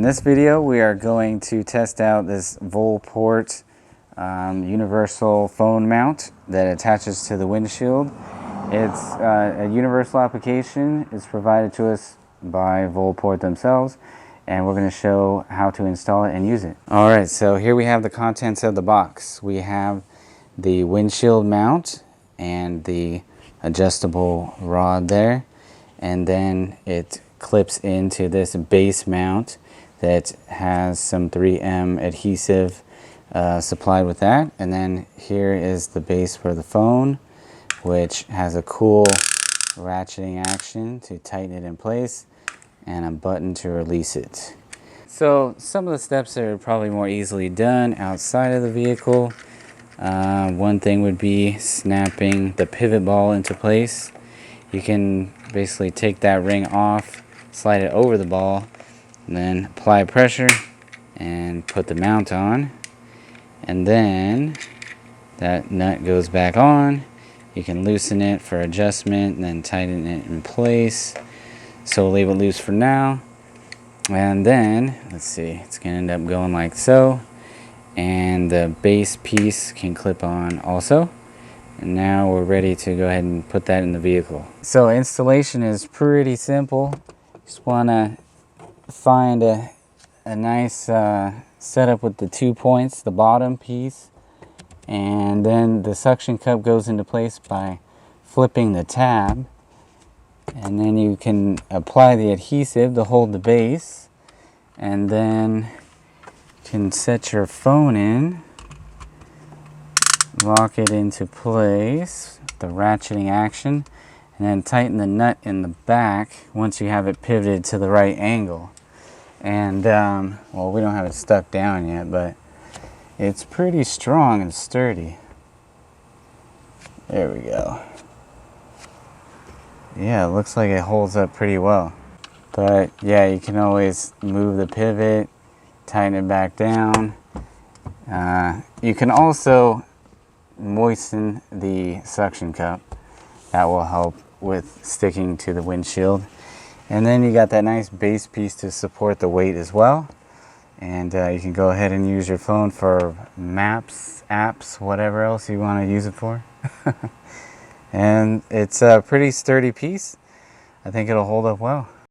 In this video we are going to test out this Volport universal phone mount that attaches to the windshield. It's a universal application. It's provided to us by Volport themselves, and we're going to show how to install it and use it. Alright, so here we have the contents of the box. We have the windshield mount and the adjustable rod there, and then it clips into this base mount that has some 3M adhesive supplied with that. And then here is the base for the phone, which has a cool ratcheting action to tighten it in place and a button to release it. So some of the steps are probably more easily done outside of the vehicle. One thing would be snapping the pivot ball into place. You can basically take that ring off, slide it over the ball, and then apply pressure and put the mount on. And then that nut goes back on. You can loosen it for adjustment and then tighten it in place. So we'll leave it loose for now. And then, let's see, it's going to end up going like so. And the base piece can clip on also. And now we're ready to go ahead and put that in the vehicle. So installation is pretty simple. Just want to find a nice setup with the 2 points, the bottom piece. And then the suction cup goes into place by flipping the tab. And then you can apply the adhesive to hold the base. And then you can set your phone in. Lock it into place, the ratcheting action, and then tighten the nut in the back once you have it pivoted to the right angle. And well, we don't have it stuck down yet, but it's pretty strong and sturdy. There we go. Yeah, it looks like it holds up pretty well. But yeah, you can always move the pivot, tighten it back down. You can also moisten the suction cup. That will help with sticking to the windshield. And then you got that nice base piece to support the weight as well. And you can go ahead and use your phone for maps, apps, whatever else you want to use it for. And it's a pretty sturdy piece. I think it'll hold up well.